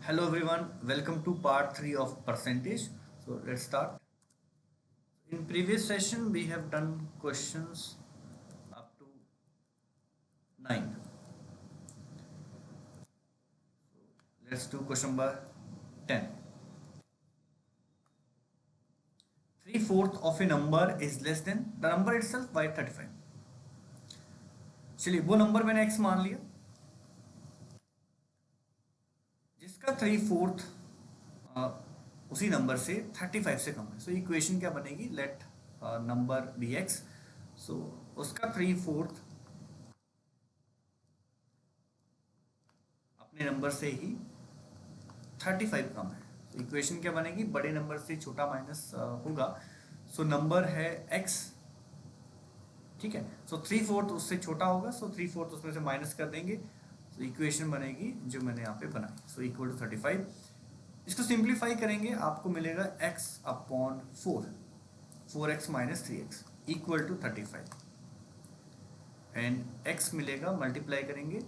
Hello everyone, welcome to part 3 of percentage. So let's start. In previous session we have done questions up to 9. Let's do question number 10. 3/4 of a number is less than the number itself by 35. चलिए वो number मैंने x मान लिया जिसका 3/4 उसी number से 35 से कम है. सो इक्वेशन क्या बनेगी? Let number be x. So उसका 3/4 अपने नंबर से ही 35 कम है. तो इक्वेशन क्या बनेगी? बड़े नंबर से छोटा माइनस होगा. सो नंबर है x, ठीक है. सो 3/4 उससे छोटा होगा, सो 3/4 उसमें से माइनस कर देंगे. तो इक्वेशन बनेगी जो मैंने यहाँ पे बनाई. So equal to 35. इसको सिंप्लीफाई करेंगे, आपको मिलेगा x upon 4x minus 3x equal to 35 and x मिलेगा, मल्टीप्लाई करेंगे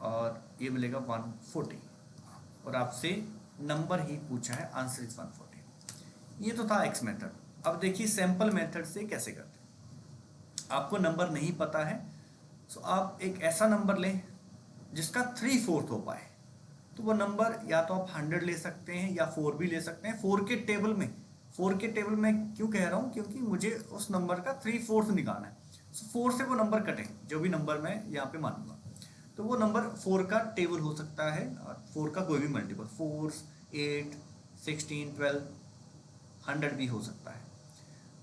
और ये मिलेगा 140 और आपसे नंबर ही पूछा है, आंसर इज 140. ये तो था एक्स मेथड. अब देखिए सैंपल मेथड से कैसे करते हैं. आपको नंबर नहीं पता है, सो आप एक ऐसा नंबर लें जिसका 3/4 हो पाए. तो वो नंबर या तो आप 100 ले सकते हैं या 4 भी ले सकते हैं. 4 के टेबल में क्यों कह रहा हूँ? क्योंकि मुझे उस नंबर का 3/4 निकालना है. सो 4 से वो नंबर कटें, जो भी नंबर मैं यहाँ पे मानूंगा. तो वो नंबर 4 का टेबल हो सकता है और 4 का कोई भी मल्टीपल, 4, 8, 16, 12, 100 भी हो सकता है.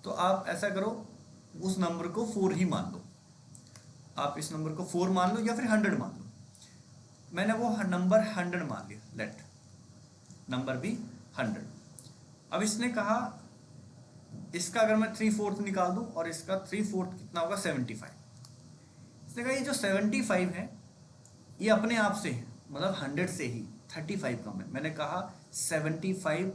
तो आप ऐसा करो, उस नंबर को 4 ही मान लो. आप इस नंबर को 4 मान लो या फिर 100 मान लो. मैंने वो नंबर 100 मान लिया. लेट नंबर भी 100. अब इसने कहा इसका अगर मैं 3/4 निकाल दूं और इसका 3/4 कितना होगा? 75. इसने कहा ये जो 75 है ये अपने आप से, मतलब 100 से ही 35 कम है. मैंने कहा 75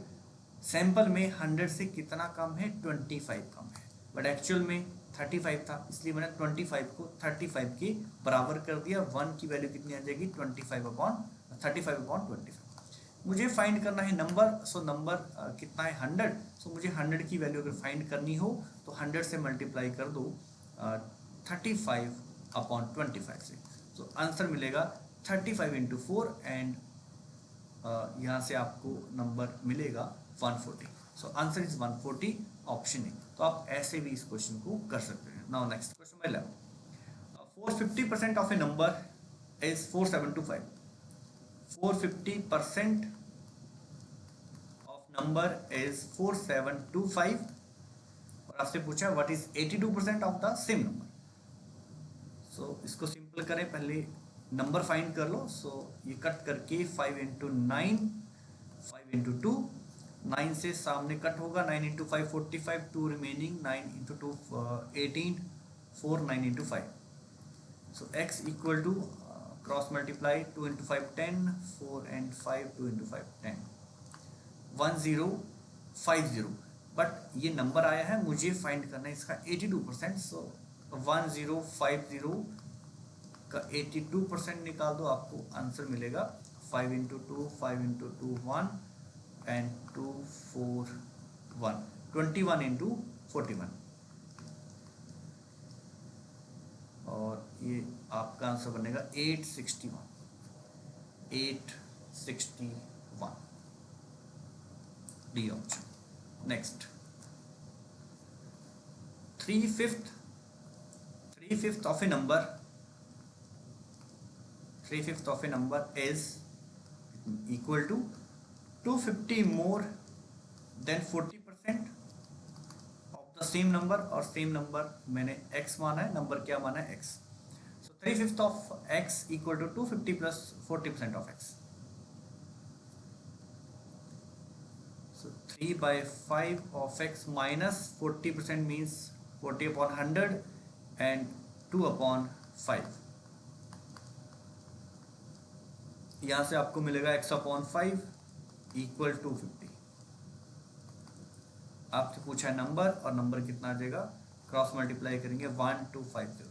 सैंपल में 100 से कितना कम है? 25 कम है. बट एक्चुअल में 35 था, इसलिए मैंने 25 को 35 के बराबर कर दिया. 1 की वैल्यू कितनी आ जाएगी? 35/25. मुझे फाइंड करना है नंबर. सो नंबर कितना है? 100. सो मुझे 100 की वैल्यू अगर फाइंड करनी हो तो 100 से मल्टीप्लाई कर दो 35/25 से. तो आंसर मिलेगा 35 इंटू 4 एंड यहाँ से आपको नंबर मिलेगा 140. So answer is 140, option A. तो आप ऐसे भी इस क्वेश्चन को कर सकते हैं. Now next question 11. 450% of a number is 4725. 450% of number is 4725 और आपसे पूछा what is 82% of the same number. So इसको सिंपल करें, पहले नंबर फाइंड कर लो. सो ये कट करके 5 इंटू 9, 5 इंटू 2, 9 से सामने कट होगा. 9 into 5 45, 2 remaining. 9 into 2 18, 4 9 into 5. So x equal to cross multiply 2 into 5 10, 4 and 5, 2 into 5 10, 1050. But ये नंबर आया है, मुझे फाइंड करना है इसका 82%. सो 1050 का 82% निकाल दो, आपको आंसर मिलेगा 5 इंटू 2, 5 इंटू 2 1 एंड 2 4 1, 21 इंटू 41 और ये आपका आंसर बनेगा 861. D option. Next 3/5 of a number. 3/5 of a number is equal to 250 more than 40% of the same number. और सेम नंबर मैंने x माना है, नंबर क्या माना है? x. So 3/5 of x equal to 250 plus 40% of x. So 3/5 of x minus 40% means 40/100 and 2/5. यहाँ से आपको मिलेगा x/5 इक्वल 250. आपसे पूछा है नंबर और नंबर कितना आ जाएगा? क्रॉस मल्टीप्लाई करेंगे 1250.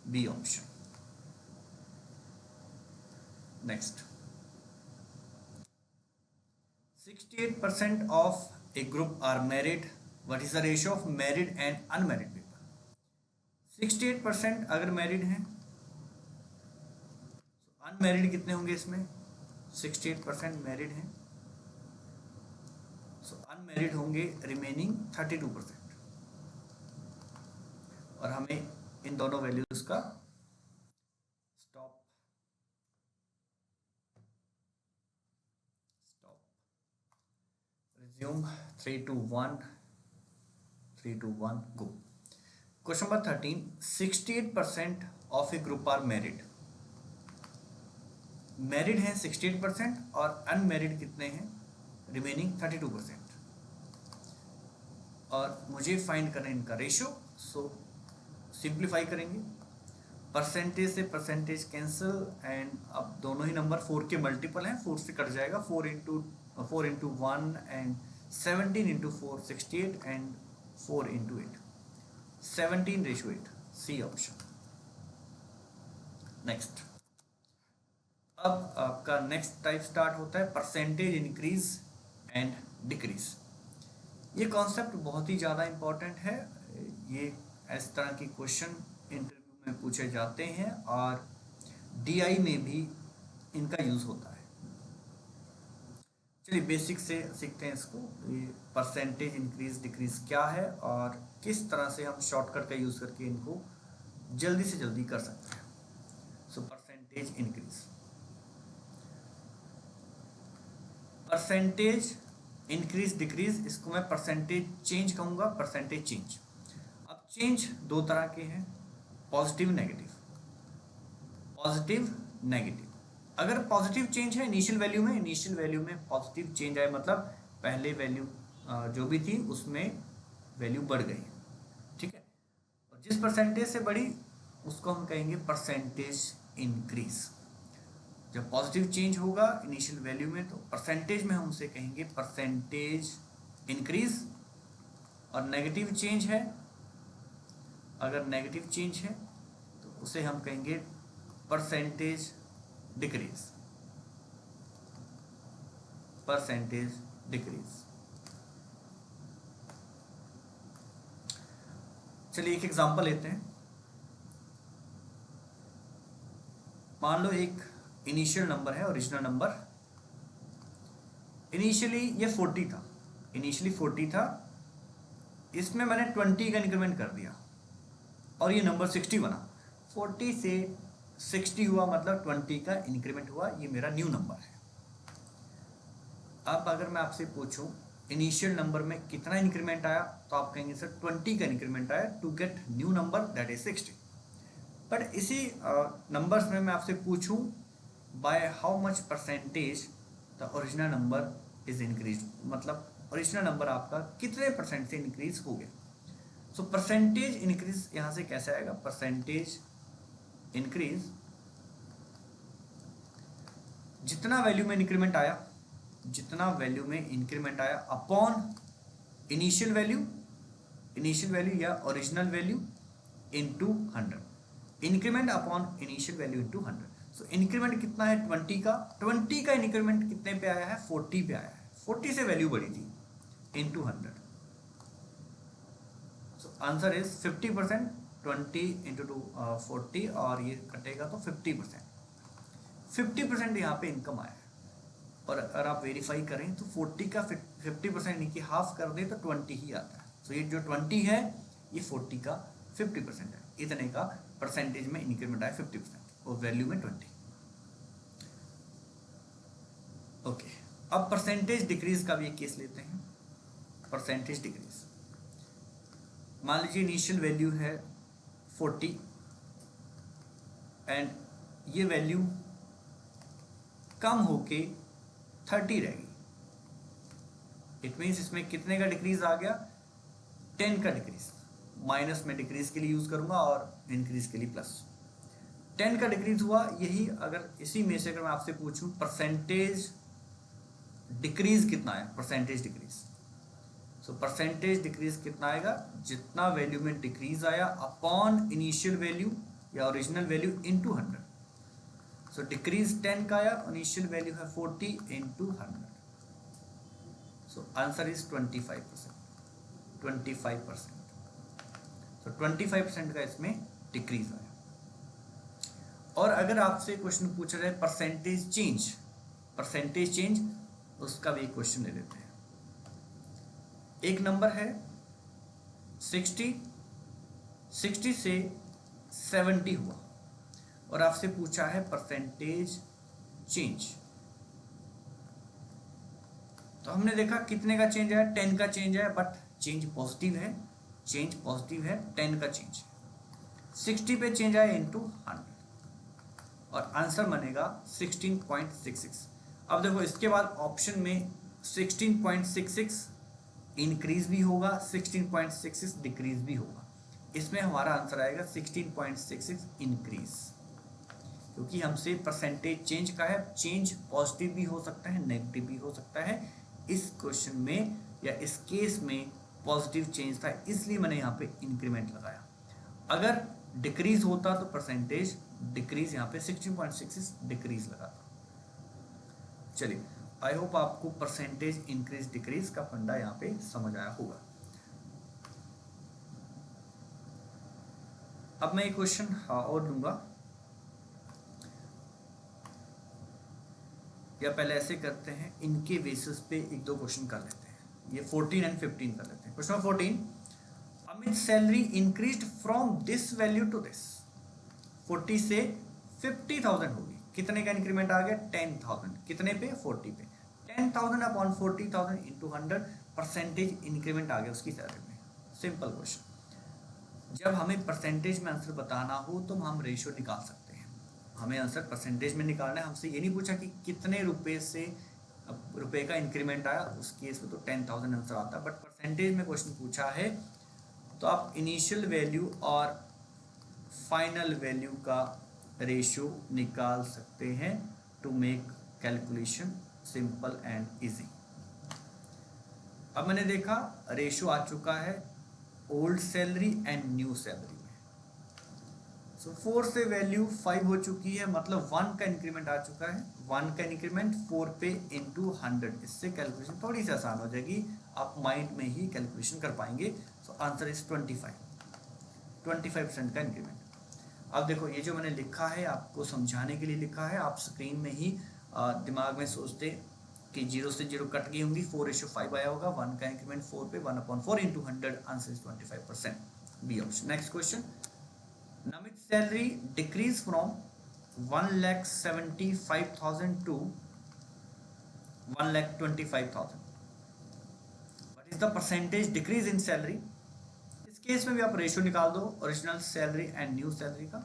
B option. Next, 68% of a group are married, what is the ratio of married and unmarried people? 68% अगर मैरिड हैं, अनमैरिड कितने होंगे इसमें? 68% मैरिड हैं, सो अनमैरिड होंगे रिमेनिंग 32%, और हमें इन दोनों वैल्यूज का stop resume 3 2 1 go. Question number 13, 68% of a group are married, married हैं 68% और अनमैरिड कितने हैं? रिमेनिंग 32%, और मुझे फाइंड करना इनका रेशियो। सो सिंप्लीफाई करेंगे, परसेंटेज से परसेंटेज कैंसिल, एंड अब दोनों ही नंबर 4 के मल्टीपल हैं, 4 से कट जाएगा, 4 into 1 and 17 into 4 68 and 4 into 8 17:8, C option. Next, अब आपका नेक्स्ट टाइप स्टार्ट होता है परसेंटेज इंक्रीज एंड डिक्रीज। ये कॉन्सेप्ट बहुत ही ज़्यादा इम्पॉर्टेंट है, ये इस तरह की क्वेश्चन इंटरव्यू में पूछे जाते हैं और डीआई में भी इनका यूज़ होता है। चलिए बेसिक से सीखते हैं इसको, ये परसेंटेज इंक्रीज डिक्रीज क्या है और किस तरह से हम शॉर्टकट का यूज़ करके इनको जल्दी से जल्दी कर सकते हैं। So percentage increase, percentage increase decrease, इसको मैं परसेंटेज चेंज कहूँगा, परसेंटेज चेंज। अब चेंज दो तरह के हैं, पॉजिटिव नेगेटिव, पॉजिटिव नेगेटिव। अगर पॉजिटिव चेंज है इनिशियल वैल्यू में पॉजिटिव चेंज आए, मतलब पहले वैल्यू जो भी थी उसमें वैल्यू बढ़ गई, ठीक है, और जिस परसेंटेज से बढ़ी उसको हम कहेंगे परसेंटेज इंक्रीज। जब पॉजिटिव चेंज होगा इनिशियल वैल्यू में तो परसेंटेज में हम उसे कहेंगे परसेंटेज इंक्रीज, और नेगेटिव चेंज है, अगर नेगेटिव चेंज है तो उसे हम कहेंगे परसेंटेज डिक्रीज, परसेंटेज डिक्रीज। चलिए एक एग्जांपल लेते हैं। मान लो एक इनिशियल नंबर है, ओरिजिनल नंबर, इनिशियली ये 40 था, इनिशियली 40 था, इसमें मैंने 20 का इंक्रीमेंट कर दिया और ये नंबर 60 बना। 40 से 60 हुआ मतलब 20 का इंक्रीमेंट हुआ, ये मेरा न्यू नंबर है। अब अगर मैं आपसे पूछूं इनिशियल नंबर में कितना इंक्रीमेंट आया, तो आप कहेंगे सर 20 का इंक्रीमेंट आया to get new number that is 60। But इसी नंबर्स में मैं आपसे पूछूं by how much percentage the original number is increase, मतलब ओरिजिनल नंबर आपका कितने परसेंट से इंक्रीज हो गया। सो परसेंटेज इंक्रीज यहाँ से कैसे आएगा, परसेंटेज इंक्रीज, जितना वैल्यू में इंक्रीमेंट आया, जितना वैल्यू में इंक्रीमेंट आया अपॉन इनिशियल वैल्यू या original value into 100, increment upon initial value into 100। सो इंक्रीमेंट कितना है 20 का, 20 का इंक्रीमेंट कितने पे आया है 40 पे आया है, 40 से वैल्यू बढ़ी थी into 100। So answer is 50%, 20 into 40 और ये कटेगा तो 50%, 50% यहाँ पे इनकम आया है। और अगर आप वेरीफाई करें तो 40 का 50% नीचे हाफ कर दे तो 20 ही आता है। तो ये जो 20 है ये 40 का 50% है, इतने का परसेंटेज में इंक्रीमेंट आया 50% और वैल्यू में 20। ओके, अब परसेंटेज डिक्रीज का भी एक केस लेते हैं। परसेंटेज डिक्रीज, मान लीजिए इनिशियल वैल्यू है 40 एंड ये वैल्यू कम होके 30 रहेगी। इट मीन्स इसमें कितने का डिक्रीज आ गया, 10 का डिक्रीज। माइनस में डिक्रीज के लिए यूज करूंगा और इंक्रीज के लिए प्लस। 10 का डिक्रीज हुआ, यही अगर इसी में से अगर मैं आपसे पूछूं परसेंटेज डिक्रीज कितना है, percentage decrease, so percentage decrease कितना आएगा, जितना वैल्यू में डिक्रीज आया अपॉन इनिशियल वैल्यू या ओरिजिनल वैल्यू इनटू 100। सो डिक्रीज 10 का आया, इनिशियल वैल्यू है 40 इंटू 100, सो आंसर इज 25%, 25%। तो 25% का इसमें डिक्रीज आया। और अगर आपसे क्वेश्चन पूछा जाए परसेंटेज चेंज, उसका भी एक क्वेश्चन ले लेते हैं। एक नंबर है 60 से 70 हुआ और आपसे पूछा है परसेंटेज चेंज। तो हमने देखा कितने का चेंज है, 10 का चेंज है, बट चेंज पॉजिटिव है, 10 का चेंज। 60 पे चेंज आया इंटू 100 और आंसर बनेगा 16.66। अब देखो इसके बाद ऑप्शन में 16.66 इंक्रीज भी होगा, 16.66 डिक्रीज भी होगा। इसमें हमारा आंसर आएगा 16.66 इंक्रीज, क्योंकि हमसे परसेंटेज चेंज का है। चेंज पॉजिटिव भी हो सकता है, नेगेटिव भी हो सकता है। इस क्वेश्चन में या इस केस में पॉजिटिव चेंज था, इसलिए मैंने यहाँ पे इंक्रीमेंट लगाया। अगर डिक्रीज होता तो परसेंटेज डिक्रीज, यहाँ पे 16.66 डिक्रीज लगाता। चलिए, आई होप आपको परसेंटेज इंक्रीज डिक्रीज का फंडा यहाँ पे समझ आया होगा। अब मैं एक क्वेश्चन और लूंगा, या पहले ऐसे करते हैं, इनके बेसिस पे एक दो क्वेश्चन कर लेते हैं। ये 14 एंड 15 कर लेते हैं। Question 14, Amit salary increased from this value to this. 40 से 50,000 होगी, कितने का इंक्रीमेंट आ गया? 10,000। कितने पे? 40 पे। 10,000 अपॉन 40,000 इंटू 100 परसेंटेज इंक्रीमेंट आ गया उसकी सैलरी में। Simple question. जब हमें परसेंटेज में आंसर बताना हो तो हम रेशियो निकाल सकते हैं। हमें आंसर परसेंटेज में निकालना है। हमसे ये नहीं पूछा कि कितने रुपए का इंक्रीमेंट आया, उस केस में तो 10,000 आंसर आता है। बट परसेंटेज में क्वेश्चन पूछा है तो आप इनिशियल वैल्यू और फाइनल वैल्यू का रेशियो निकाल सकते हैं to make calculation simple and easy. अब मैंने देखा रेशियो आ चुका है old salary and new salary में। सो 4 से वैल्यू 5 हो चुकी है, मतलब 1 का इंक्रीमेंट आ चुका है। 1 का इंक्रीमेंट 4 पे इंटू 100, इससे कैलकुलेशन थोड़ी सी आसान हो जाएगी, आप माइंड में ही कैलकुलेशन कर पाएंगे। सो आंसर इज 25% का इंक्रीमेंट। अब देखो ये जो मैंने लिखा है आपको समझाने के लिए लिखा है, आप स्क्रीन में ही दिमाग में सोचते कि 0 से 0 कट गई होंगी, 4:5 आया होगा। 1 का इंक्रीमेंट 4 पे, 1/4 into 100, answer is 25%, B option. Next question, Namit salary decrease from 1,75,000 to 1,25,000। What is the percentage decrease in salary? इस केस में भी आप रेशियो निकाल दो original salary and new salary का।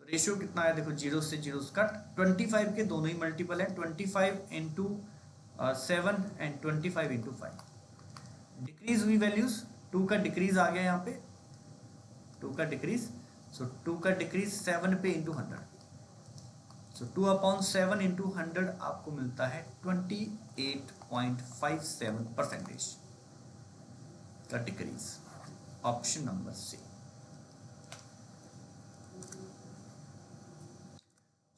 तो रेशियो कितना है? देखो 0 से 0 कट, 25 के दोनों ही मल्टीपल है, 25 इंटू 7 एंड 25 इंटू 5। डिक्रीज हुई वैल्यूज, 2 का डिक्रीज आ गया यहाँ पे, 2 का डिक्रीज। सो 2 का डिक्रीज 7 पे इंटू 100, सो 2/7 इंटू 100 आपको मिलता है 28.57% का डिक्रीज। Option number C.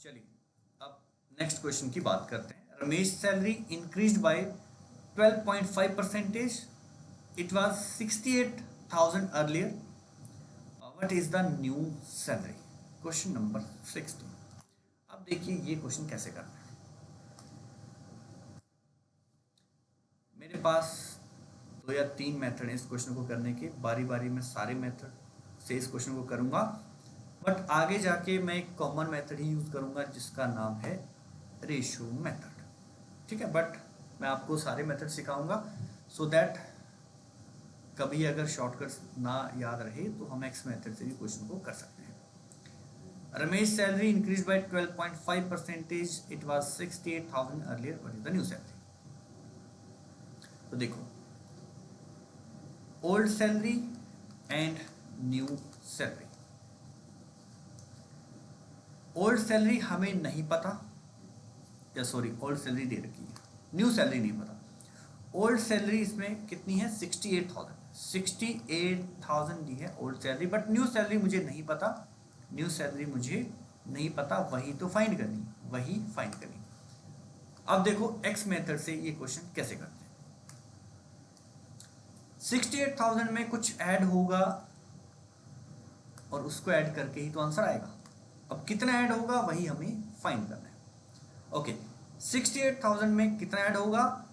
चलिए अब नेक्स्ट क्वेश्चन की बात करते हैं। Ramesh salary increased by 12.5%, it was 68,000 earlier, what is the new salary? Question number 16। अब देखिए ये क्वेश्चन कैसे करना है। मेरे पास 2 या 3 मेथड है इस क्वेश्चन को करने के, बारी बारी में सारे मेथड से इस क्वेश्चन को करूंगा, बट आगे जाके मैं एक कॉमन मेथड ही यूज करूंगा जिसका नाम है रेशियो मेथड। ठीक है, बट मैं आपको सारे मेथड सिखाऊंगा सो दैट कभी अगर शॉर्टकट ना याद रहे तो हम एक्स मेथड से भी क्वेश्चन को कर सकते हैं। Ramesh salary increase bye 12.5%, it was 68,000 earlier, what is the new salary? तो देखो old salary and new salary. Old salary हमें नहीं पता, या सॉरी ओल्ड सैलरी दे रखी है, न्यू सैलरी नहीं पता। ओल्ड सैलरी इसमें कितनी है? 68,000 दी है old salary, but new salary मुझे नहीं पता। न्यू सैलरी मुझे नहीं पता, वही तो फाइंड करनी, वही फाइंड करनी। अब देखो एक्स मेथड से ये क्वेश्चन कैसे करते हैं। 68,000 में कुछ ऐड होगा और उसको ऐड करके ही तो आंसर आएगा। अब कितना ऐड होगा वही हमें फाइंड करना है। ओके, 68,000 में कितना ऐड होगा,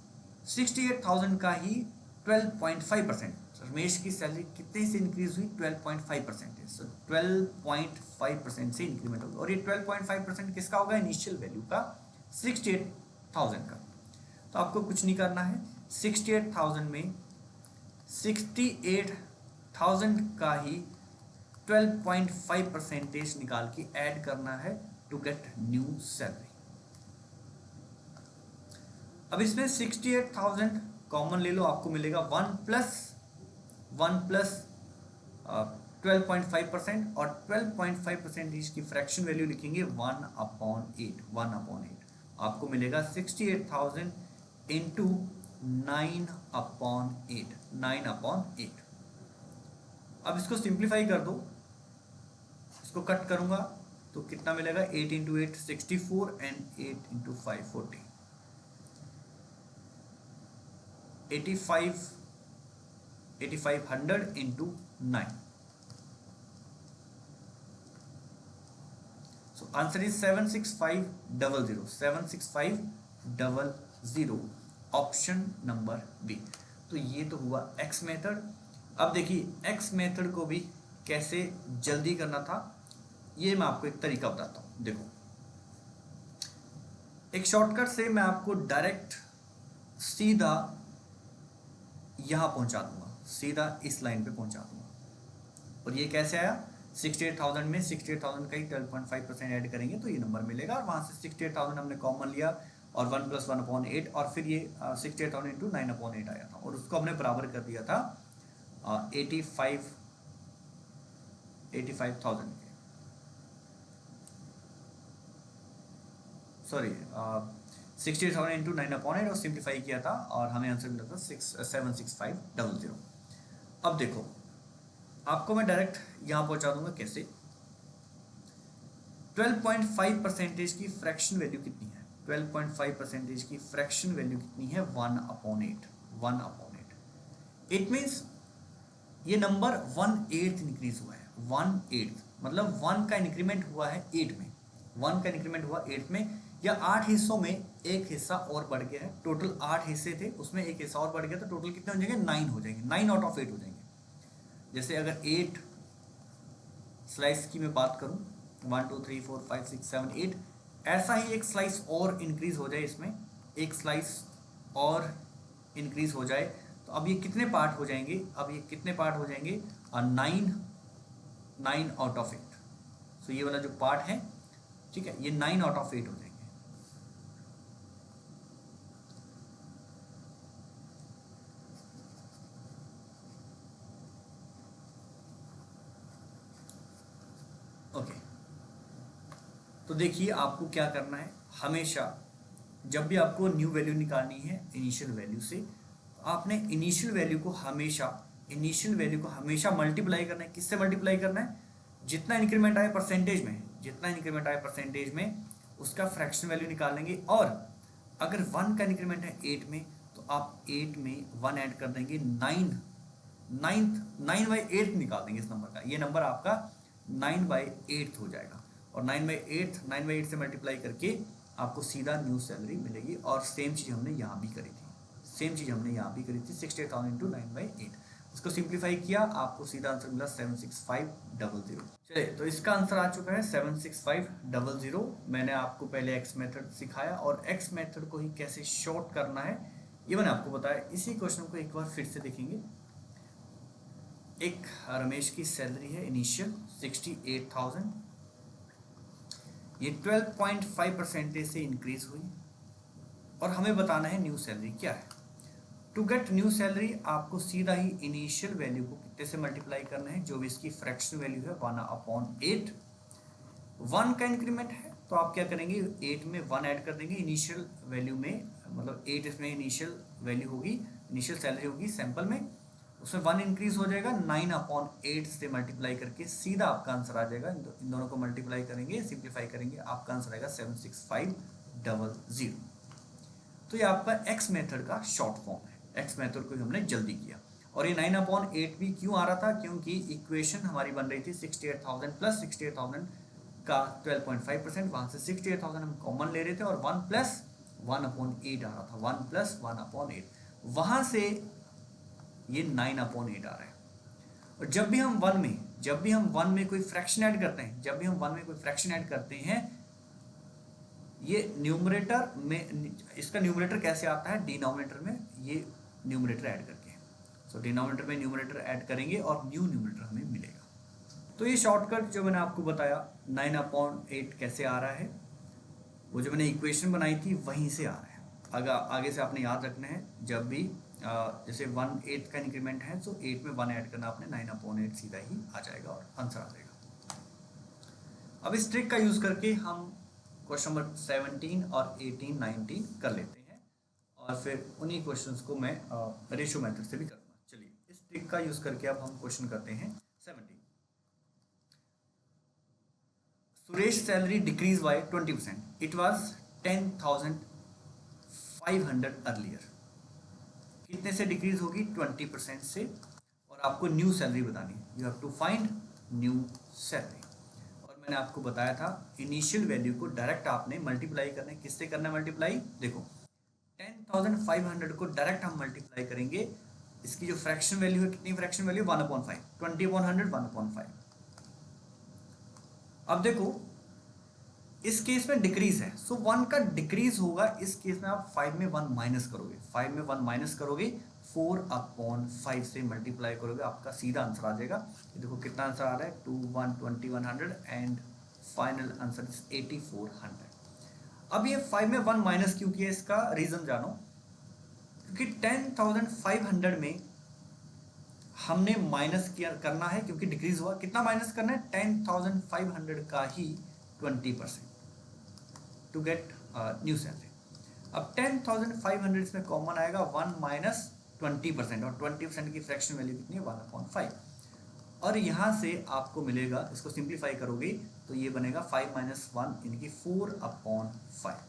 68,000 का ही 12.5%। रमेश की सैलरी कितने से इंक्रीज हुई, 12.5% है। सो 12.5% से इंक्रीमेंट होगा, और ये 12.5% किसका होगा, इनिशियल वैल्यू का, 68,000 का। तो आपको कुछ नहीं करना है, 68,000 में 68,000 का ही 12.5% निकाल के ऐड करना है टू गेट न्यू सैलरी। अब इसमें 68,000 कॉमन ले लो, आपको मिलेगा 1 प्लस 12.5%, और 12.5% की फ्रैक्शन वैल्यू लिखेंगे 1/8। आपको मिलेगा 68,000 इंटू 9/8। अब इसको सिंप्लीफाई कर दो, इसको कट करूंगा तो कितना मिलेगा, 8 into 8 64 and 8 into 5 40, 8500 into 9। So answer is 76500, 76500, option number B. तो ये तो हुआ एक्स मेथड। अब देखिए एक्स मेथड को भी कैसे जल्दी करना था, ये मैं आपको एक तरीका बताता हूँ। देखो, एक शॉर्टकट से मैं आपको डायरेक्ट सीधा यहाँ पहुँचा दूंगा, सीधा इस लाइन पे पहुँचा दूंगा। और ये कैसे आया, 68,000 में 68,000 का ही 12.5% ऐड करेंगे तो ये नंबर मिलेगा, और वहाँ से 68,000 हमने कॉमन लिया और 1 + 1/8, और फिर ये 68,000 इंटू 9/8 आया था, और उसको हमने बराबर कर दिया था 85,000 के, सॉरी 68,000 इंटू 9/8, और सिंप्लीफाई किया था और हमें आंसर मिला था 76500। अब देखो, आपको मैं डायरेक्ट यहाँ पहुँचा दूंगा, कैसे, 12.5% की फ्रैक्शन वैल्यू कितनी है, 12.5% की फ्रैक्शन वैल्यू कितनी है, 1/8। इट मीन्स ये नंबर 1/8 इंक्रीज हुआ है, 1/8 मतलब 1 का इंक्रीमेंट हुआ है 8 में, 1 का इंक्रीमेंट हुआ 8 में, या 8 हिस्सों में एक हिस्सा और बढ़ गया है। टोटल 8 हिस्से थे, उसमें एक हिस्सा और बढ़ गया, तो टोटल कितने हो जाएंगे, 9 हो जाएंगे, 9/8 हो जाएंगे। जैसे अगर 8 स्लाइस की मैं बात करूं, 1 2 3 4 5 6 7 8, ऐसा ही एक स्लाइस और इंक्रीज हो जाए, इसमें एक स्लाइस और इंक्रीज हो जाए, तो अब ये कितने पार्ट हो जाएंगे, अब ये कितने पार्ट हो जाएंगे, 9/8। सो ये वाला जो पार्ट है, ठीक है, ये 9/8 हो जाएंगे। ओके, तो देखिए आपको क्या करना है, हमेशा जब भी आपको न्यू वैल्यू निकालनी है इनिशियल वैल्यू से, तो आपने इनिशियल वैल्यू को हमेशा मल्टीप्लाई करना है। किससे मल्टीप्लाई करना है, जितना इंक्रीमेंट आए परसेंटेज में, उसका फ्रैक्शन वैल्यू निकाल लेंगे। और अगर 1 का इंक्रीमेंट है 8 में, तो आप 8 में 1 ऐड कर देंगे, 9/8 निकाल देंगे इस नंबर का, ये नंबर आपका 9/8 हो जाएगा, और 9/8 से मल्टीप्लाई करके आपको सीधा न्यू सैलरी मिलेगी। और सेम चीज़ हमने यहाँ भी करी थी, 68,000 इंटू 9/8। इसको सिंप्लीफाई किया, आपको सीधा आंसर मिला 76500। चलिए, तो इसका आंसर आ चुका है 76500। मैंने आपको पहले एक्स मेथड सिखाया, और एक्स मेथड को ही कैसे शॉर्ट करना है ये मैंने आपको बताया। इसी क्वेश्चन को एक बार फिर से देखेंगे। एक रमेश की सैलरी है इनिशियल 68,000, ये 12.5% से इंक्रीज हुई, और हमें बताना है न्यू सैलरी क्या है। टू गेट न्यू सैलरी आपको सीधा ही इनिशियल वैल्यू को कितने से मल्टीप्लाई करना है, जो भी इसकी फ्रैक्शन वैल्यू है 1/8। 1 का इंक्रीमेंट है, तो आप क्या करेंगे, 8 में 1 ऐड कर देंगे इनिशियल वैल्यू में, मतलब 8 इसमें इनिशियल वैल्यू होगी, इनिशियल सैलरी होगी सैंपल में, उसमें 1 इंक्रीज हो जाएगा, 9/8 से मल्टीप्लाई करके सीधा आपका आंसर आ जाएगा। इन दोनों को मल्टीप्लाई करेंगे, सिंप्लीफाई करेंगे, आपका आंसर आएगा 76500। तो ये आपका एक्स मेथड का शॉर्ट फॉर्म है। एक्स मेथड को हमने जल्दी किया। और ये 9/8 भी क्यों आ रहा था, क्योंकि इक्वेशन हमारी बन रही थी 68,000 प्लस 68,000 का 12.5%, वहां से 68,000 हम कॉमन ले रहे थे और 1 प्लस 1/8 आ रहा था, 1 प्लस 1/8, वहां से ये 9/8 आ रहा है। और जब भी हम वन में कोई फ्रैक्शन ऐड करते हैं, ये न्यूमरेटर में, इसका न्यूमरेटर कैसे आता है, डिनोमिनेटर में ये न्यूमरेटर ऐड करके। सो डिनोमिनेटर में न्यूमरेटर ऐड करेंगे और न्यू न्यूमरेटर हमें मिलेगा। तो ये शॉर्टकट जो मैंने आपको बताया 9/8 कैसे आ रहा है, वो जो मैंने इक्वेशन बनाई थी वहीं से आ रहा है। अगर आगे से आपने याद रखना है, जब भी जैसे 1/8 का इंक्रीमेंट है तो 8 में 1 ऐड करना, आपने 9/8 सीधा ही आ जाएगा और आंसर आ जाएगा। अब इस ट्रिक का यूज करके हम क्वेश्चन नंबर 17 और 18, 19 कर लेते हैं और फिर उन्हीं क्वेश्चंस को मैं रेशियो मेथड से भी करूँगा। चलिए इस ट्रिक का यूज करके अब हम क्वेश्चन करते हैं 17। Suresh salary decrease bye 20%, it was 10,500 earlier. कितने से डिक्रीज होगी, 20% से। और आपको न्यू सैलरी बतानी है, you have to find new salary. और मैंने आपको बताया था इनिशियल वैल्यू को डायरेक्ट आपने मल्टीप्लाई करना है। किससे करना है मल्टीप्लाई, देखो 10,500 को डायरेक्ट हम मल्टीप्लाई करेंगे, इसकी जो फ्रैक्शन वैल्यू है, कितनी फ्रैक्शन वैल्यू, 1/5, 20/100 1/5। अब देखो इस केस में डिक्रीज है, सो 1 का डिक्रीज होगा। इस केस में आप 5 में 1 माइनस करोगे, 5 में 1 माइनस करोगे, 4/5 से मल्टीप्लाई करोगे, आपका सीधा आंसर आ जाएगा। ये देखो कितना आंसर आ रहा है, 21,100 एंड फाइनल आंसर इज 8,400। अब ये 5 में 1 माइनस क्यों किया, इसका रीजन जानो। क्योंकि 10,500 में हमने माइनस किया करना है, क्योंकि डिक्रीज हुआ। कितना माइनस करना है, 10,500 का ही 20% टू गेट न्यू सैलरी। अब 10,500 इसमें कॉमन आएगा, 1 माइनस 20%, और 20% की फ्रैक्शन वैल्यू कितनी है, 1/5। और यहाँ से आपको मिलेगा, इसको सिंप्लीफाई करोगे तो ये बनेगा 5 माइनस 1 यानी कि 4/5।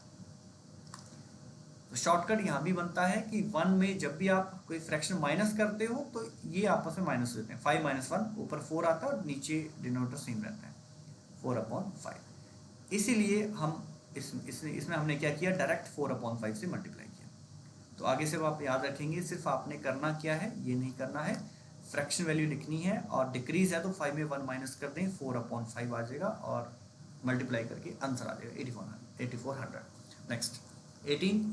तो शॉर्टकट यहाँ भी बनता है कि 1 में जब भी आप कोई फ्रैक्शन माइनस करते हो तो ये आपस में माइनस हो जाते हैं। 5 माइनस 1, ऊपर 4 आता है और नीचे डिनोमिनेटर सेम रहता है, 4/5। इसीलिए हम इसमें हमने क्या किया, डायरेक्ट 4/5 से मल्टीप्लाई किया। तो आगे से आप याद रखेंगे, सिर्फ आपने करना क्या है, ये नहीं करना है, फ्रैक्शन वैल्यू लिखनी है और डिक्रीज है तो 5 में 1 माइनस कर दें, 4/5 आ जाएगा और मल्टीप्लाई करके आंसर आ जाएगा 8,400। नेक्स्ट 18।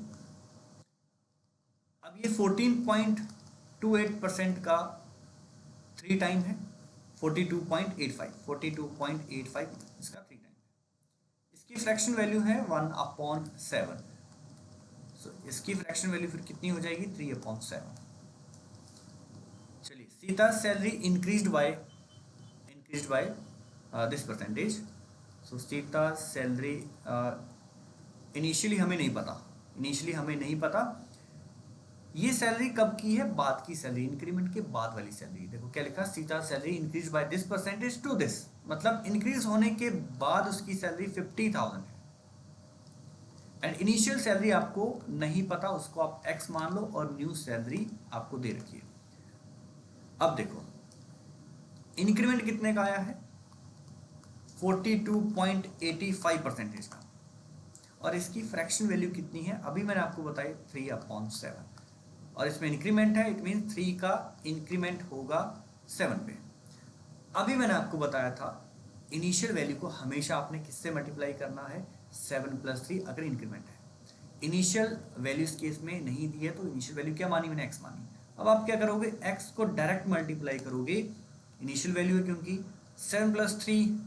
अब ये 14.28% का 3 टाइम है, 42.85 इसका 3 टाइम। इसकी फ्रैक्शन वैल्यू है 1/7। इसकी फ्रैक्शन वैल्यू फिर कितनी हो जाएगी, 3/7। चलिए, Sita salary increased by this percentage. So Sita salary initially हमें नहीं पता, ये सैलरी कब की है, बाद की सैलरी, इंक्रीमेंट के बाद वाली सैलरी। देखो क्या लिखा, Sita salary increase by this percentage to this, मतलब इंक्रीज होने के बाद उसकी सैलरी 50,000 है। एंड इनिशियल सैलरी आपको नहीं पता, उसको आप एक्स मान लो और न्यू सैलरी आपको दे रखी है। अब देखो इंक्रीमेंट कितने का आया है, 42.85% का, और इसकी फ्रैक्शन वैल्यू कितनी है, अभी मैंने आपको बताई 3/7, और इसमें इंक्रीमेंट है, इट मीन 3 का इंक्रीमेंट होगा 7 पे। अभी मैंने आपको बताया था इनिशियल वैल्यू को हमेशा आपने किससे मल्टीप्लाई करना है, 7 + 3 अगर इंक्रीमेंट है। इनिशियल वैल्यू इस केस में नहीं दी है तो इनिशियल वैल्यू क्या मानी मैंने, एक्स मानी। अब आप क्या करोगे, एक्स को डायरेक्ट मल्टीप्लाई करोगे, इनिशियल वैल्यू है क्योंकि 7 + 3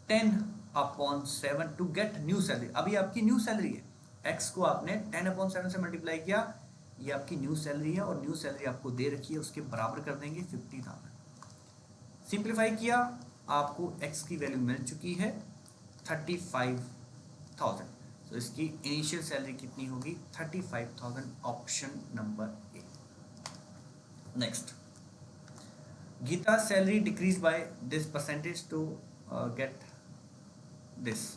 10/7 टू गेट न्यू सैलरी। अभी आपकी न्यू सैलरी है, एक्स को आपने 10/7 से मल्टीप्लाई किया, ये आपकी न्यू सैलरी है और न्यू सैलरी आपको दे रखी है, उसके बराबर कर देंगे 50,000। सिंप्लीफाई किया, आपको एक्स की वैल्यू मिल चुकी है 35,000। तो इसकी इनिशियल सैलरी कितनी होगी, 35,000, option number A. Next Gita salary decrease by this percentage to get this.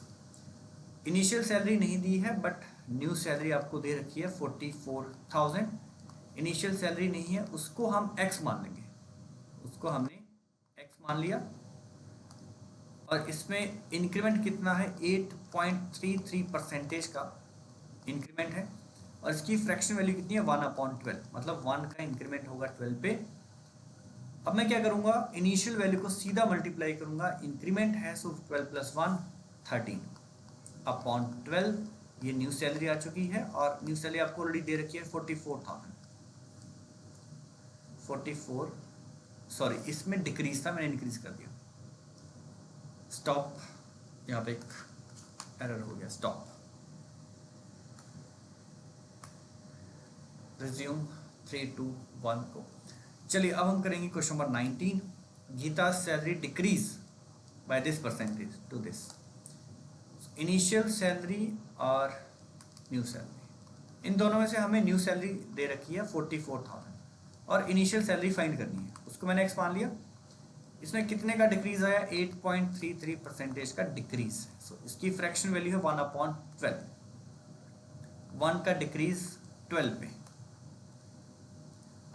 Initial salary नहीं दी है बट न्यू सैलरी आपको दे रखी है 44,000। इनिशियल सैलरी नहीं है, उसको हम एक्स मान लेंगे, उसको हमने एक्स मान लिया। और इसमें इंक्रीमेंट कितना है, 8.33 परसेंटेज का इंक्रीमेंट है। और इसकी फ्रैक्शन वैल्यू कितनी है, 1/12, मतलब 1 का इंक्रीमेंट होगा 12 पे। अब मैं क्या करूंगा, इनिशियल वैल्यू को सीधा मल्टीप्लाई करूंगा, इंक्रीमेंट है सो 12 + 1 13 अपॉन 12। ये न्यू सैलरी आ चुकी है और न्यू सैलरी आपको ऑलरेडी दे रखी है 44 सॉरी इसमें डिक्रीज था, मैंने इंक्रीज कर दिया। स्टॉप, यहाँ पे एक एरर हो गया, स्टॉप, रिज्यूम 3 2 1 को। चलिए अब हम करेंगे question number 19। Gita salary decrease by this percentage to this. Initial salary और न्यू सैलरी, इन दोनों में से हमें न्यू सैलरी दे रखी है 44,000 और इनिशियल सैलरी फाइंड करनी है, उसको मैंने एक्स मान लिया। इसमें कितने का डिक्रीज आया, 8.33 परसेंटेज का डिक्रीज। सो इसकी फ्रैक्शन वैल्यू है 1/12, 1 का डिक्रीज 12 पे।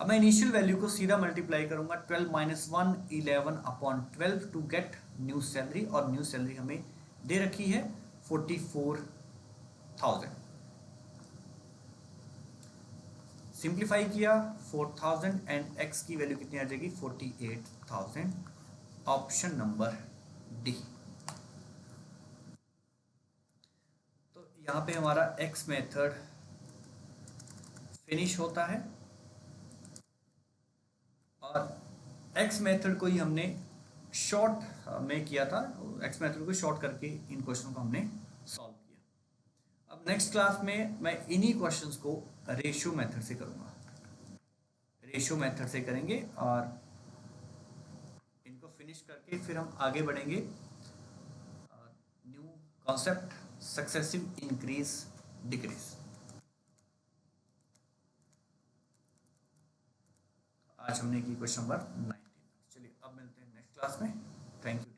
अब मैं इनिशियल वैल्यू को सीधा मल्टीप्लाई करूंगा, 12 - 1 11/12 टू गेट न्यू सैलरी। और न्यू सैलरी हमें दे रखी है 44,000। सिंप्लीफाई किया 4,000 एंड एक्स की वैल्यू कितनी आ जाएगी, 48,000। Option number D. तो यहाँ पे हमारा एक्स मेथड फिनिश होता है और एक्स मेथड को ही हमने शॉर्ट में किया था, एक्स मेथड को शॉर्ट करके इन क्वेश्चन को हमने सॉल्व किया। अब नेक्स्ट क्लास में मैं इन्हीं क्वेश्चंस को रेशियो मेथड से करूँगा, रेशियो मेथड से करेंगे और इनको फिनिश करके फिर हम आगे बढ़ेंगे new concept successive increase decrease. आज हमने की क्वेश्चन नंबर 19। चलिए अब मिलते हैं नेक्स्ट क्लास में। Thank you.